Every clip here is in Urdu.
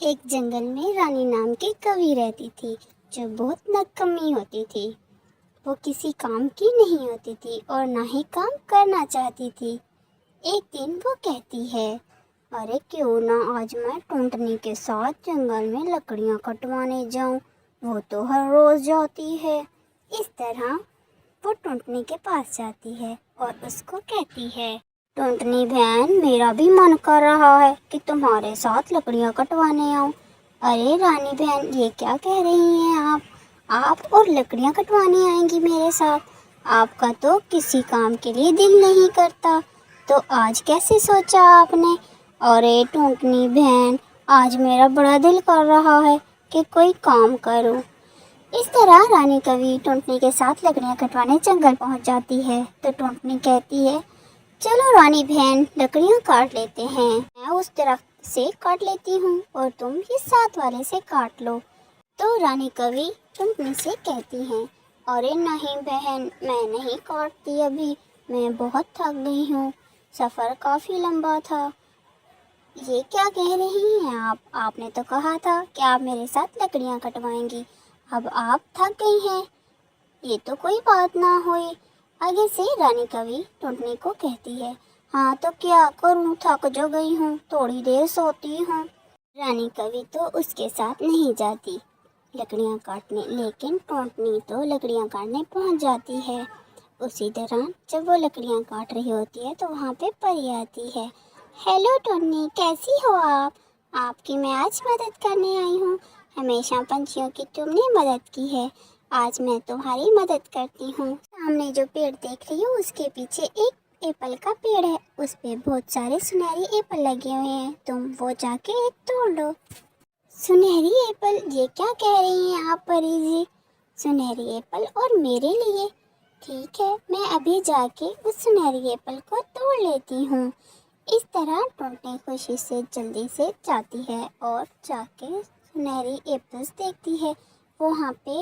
ایک جنگل میں رانی نام کی کوی رہتی تھی جو بہت نکمی ہوتی تھی۔ وہ کسی کام کی نہیں ہوتی تھی اور نہ ہی کام کرنا چاہتی تھی۔ ایک دن وہ کہتی ہے، ارے کیوں نہ آج میں ٹونٹنی کے ساتھ جنگل میں لکڑیاں کٹوانے جاؤں، وہ تو ہر روز جاتی ہے۔ اس طرح وہ ٹونٹنی کے پاس جاتی ہے اور اس کو کہتی ہے، ٹونٹنی بہن، میرا بھی من کر رہا ہے کہ تمہارے ساتھ لکڑیاں کٹوانے آؤں۔ ارے رانی بہن، یہ کیا کہہ رہی ہیں آپ اور لکڑیاں کٹوانے آئیں گی میرے ساتھ؟ آپ کا تو کسی کام کے لیے دل نہیں کرتا، تو آج کیسے سوچا آپ نے؟ ارے ٹونٹنی بہن، آج میرا بڑا دل کر رہا ہے کہ کوئی کام کروں۔ اس طرح رانی کوی ٹونٹنی کے ساتھ لکڑیاں کٹوانے جنگل پہنچ جاتی ہے تو ٹونٹنی کہتی ہے، چلو رانی بہن، لکڑیاں کاٹ لیتے ہیں۔ میں اس درخت سے کاٹ لیتی ہوں اور تم اس ساتھ والے سے کاٹ لو۔ تو رانی کوی ٹونٹنی سے کہتی ہیں، ارے نہیں بہن، میں نہیں کاٹتی ابھی، میں بہت تھک گئی ہوں، سفر کافی لمبا تھا۔ یہ کیا کہہ رہی ہیں آپ نے تو کہا تھا کہ آپ میرے ساتھ لکڑیاں کٹوائیں گی، اب آپ تھک گئی ہیں، یہ تو کوئی بات نہ ہوئی۔ آگے سے رانی کوی ٹونٹنی کو کہتی ہے، ہاں تو کیا کروں، تھک جو گئی ہوں، تھوڑی دیر سوتی ہوں۔ رانی کوی تو اس کے ساتھ نہیں جاتی لکڑیاں کاٹنے، لیکن ٹونٹنی تو لکڑیاں کاٹنے پہنچ جاتی ہے۔ اسی دوران جب وہ لکڑیاں کاٹ رہی ہوتی ہے تو وہاں پہ پری آتی ہے۔ ہیلو ٹونٹنی، کیسی ہو آپ کی میں آج مدد کرنے آئی ہوں۔ ہمیشہ پنچھیوں کی تم نے مدد کی ہے، آج میں تمہاری مدد کرتی ہوں۔ سامنے جو پیڑ دیکھ رہی ہوں اس کے پیچھے ایک ایپل کا پیڑ ہے، اس پہ بہت سارے سنہری ایپل لگے ہوئے ہیں، تم وہ جا کے ایک توڑ لو۔ سنہری ایپل، یہ کیا کہہ رہی ہیں آپ پری جی؟ سنہری ایپل اور میرے لیے؟ ٹھیک ہے، میں ابھی جا کے اس سنہری ایپل کو توڑ لیتی ہوں۔ اس طرح ٹونٹنی خوشی سے جلدی سے جاتی ہے اور جا کے سنہری ایپلز دیکھتی ہے۔ وہاں پہ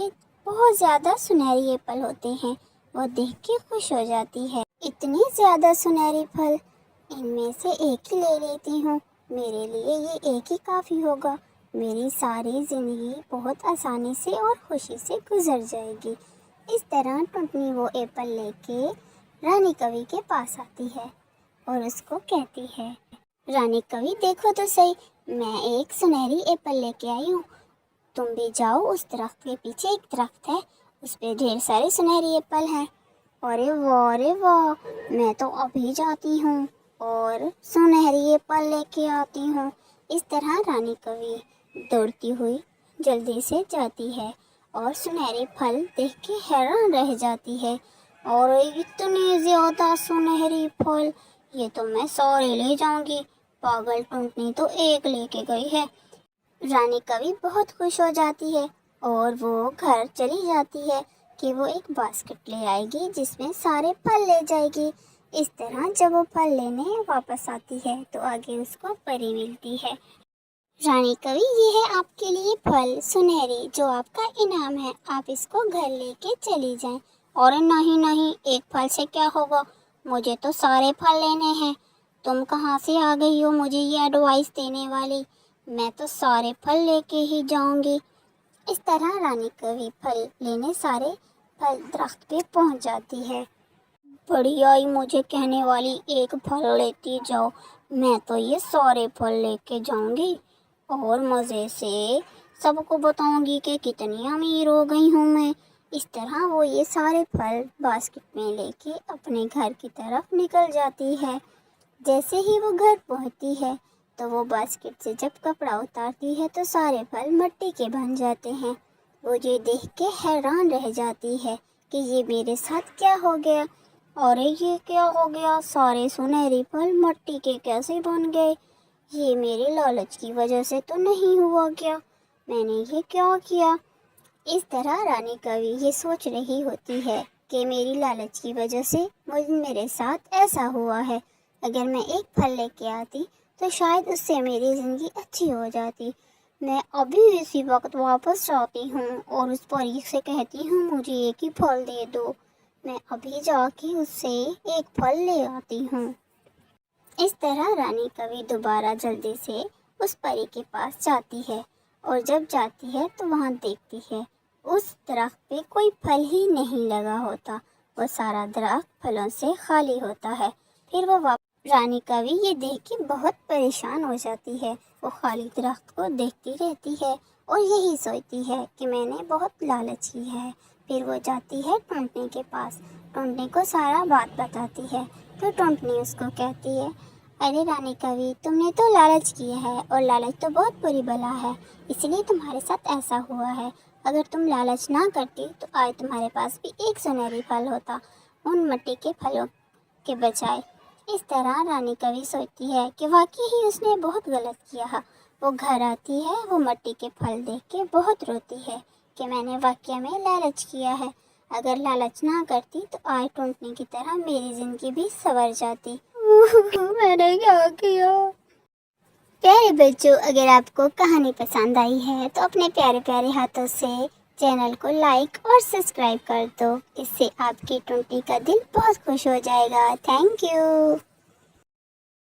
بہت زیادہ سنہری ایپل ہوتے ہیں، وہ دیکھ کے خوش ہو جاتی ہے۔ اتنے زیادہ سنہری پھل، ان میں سے ایک ہی لے لیتی ہوں، میرے لیے یہ ایک ہی کافی ہوگا، میری ساری زندگی بہت آسانی سے اور خوشی سے گزر جائے گی۔ اس طرح ٹونٹنی وہ ایپل لے کے رانی کوی کے پاس آتی ہے اور اس کو کہتی ہے، رانی کوی دیکھو تو صحیح، میں ایک سنہری ایپل لے کے آئی ہوں، تم بھی جاؤ، اس درخت کے پیچھے ایک درخت ہے، اس پہ ڈھیر سارے سنہری ایپل ہیں۔ ارے واہ، میں تو ابھی جاتی ہوں اور سنہری ایپل لے کے آتی ہوں۔ اس طرح رانی کوی دوڑتی ہوئی جلدی سے جاتی ہے اور سنہری پھل دیکھ کے حیران رہ جاتی ہے، اور اتنے زیادہ سنہری پھل، یہ تو میں سارے لے جاؤں گی، پاگل ٹونٹنی تو ایک لے کے گئی ہے۔ رانی کوی بہت خوش ہو جاتی ہے اور وہ گھر چلی جاتی ہے کہ وہ ایک باسکٹ لے آئے گی جس میں سارے پھل لے جائے گی۔ اس طرح جب وہ پھل لینے واپس آتی ہے تو آگے اس کو پری ملتی ہے، رانی کوی، یہ ہے آپ کے لیے پھل سنہری جو آپ کا انعام ہے، آپ اس کو گھر لے کے چلی جائیں۔ اور نہیں، ایک پھل سے کیا ہوگا، مجھے تو سارے پھل لینے ہیں، تم کہاں سے آ گئی ہو مجھے یہ ایڈوائس دینے والی، میں تو سارے پھل لے کے ہی جاؤں گی۔ اس طرح رانی کوی پھل لینے سارے پھل درخت پہ پہنچ جاتی ہے۔ بڑی آئی مجھے کہنے والی، ایک پھل لیتی جاؤ، میں تو یہ سارے پھل لے کے جاؤں گی اور مزے سے سب کو بتاؤں گی کہ کتنی امیر ہو گئی ہوں میں۔ اس طرح وہ یہ سارے پھل باسکٹ میں لے کے اپنے گھر کی طرف نکل جاتی ہے۔ جیسے ہی وہ گھر پہنچتی ہے تو وہ باسکٹ سے جب کپڑا اتارتی ہے تو سارے پھل مٹی کے بن جاتے ہیں۔ وہ یہ دیکھ کے حیران رہ جاتی ہے کہ یہ میرے ساتھ کیا ہو گیا، اور یہ کیا ہو گیا، سارے سنہری پھل مٹی کے کیسے بن گئے، یہ میرے لالچ کی وجہ سے تو نہیں ہوا کیا، میں نے یہ کیا کیا۔ اس طرح رانی کوی یہ سوچ رہی ہوتی ہے کہ میری لالچ کی وجہ سے میرے ساتھ ایسا ہوا ہے، اگر میں ایک پھل لے کے آتی تو شاید اس سے میری زندگی اچھی ہو جاتی۔ میں ابھی اسی وقت واپس جاتی ہوں اور اس پری سے کہتی ہوں مجھے ایک ہی پھل دے دو، میں ابھی جا کے اس سے ایک پھل لے آتی ہوں۔ اس طرح رانی کوی دوبارہ جلدی سے اس پری کے پاس جاتی ہے اور جب جاتی ہے تو وہاں دیکھتی ہے اس درخت پہ کوئی پھل ہی نہیں لگا ہوتا، وہ سارا درخت پھلوں سے خالی ہوتا ہے۔ پھر وہ رانی کوی یہ دیکھ کے بہت پریشان ہو جاتی ہے، وہ خالی درخت کو دیکھتی رہتی ہے اور یہی سوچتی ہے کہ میں نے بہت لالچ کی ہے۔ پھر وہ جاتی ہے ٹونٹنے کے پاس، ٹونٹنے کو سارا بات بتاتی ہے تو ٹونٹنی اس کو کہتی ہے، ارے رانی کوی، تم نے تو لالچ کیا ہے اور لالچ تو بہت بری بلا ہے، اس لیے تمہارے ساتھ ایسا ہوا ہے۔ اگر تم لالچ نہ کرتی تو آج تمہارے پاس بھی ایک سنہری پھل ہوتا ان مٹی کے پھلوں کے بجائے۔ اس طرح رانی کوی سوچتی ہے کہ واقعی ہی اس نے بہت غلط کیا۔ وہ گھر آتی ہے، وہ مٹی کے پھل دیکھ کے بہت روتی ہے کہ میں نے واقعہ میں لالچ کیا ہے، اگر لالچ نہ کرتی تو آج ٹونٹنے کی طرح میری زندگی بھی سنور جاتی۔ میں نے کیا کیا؟ پیارے بچوں، اگر آپ کو کہانی پسند آئی ہے تو اپنے پیارے پیارے ہاتھوں سے چینل کو لائک اور سبسکرائب کر دو، اس سے آپ کی ٹونٹی کا دل بہت خوش ہو جائے گا۔ Thank you.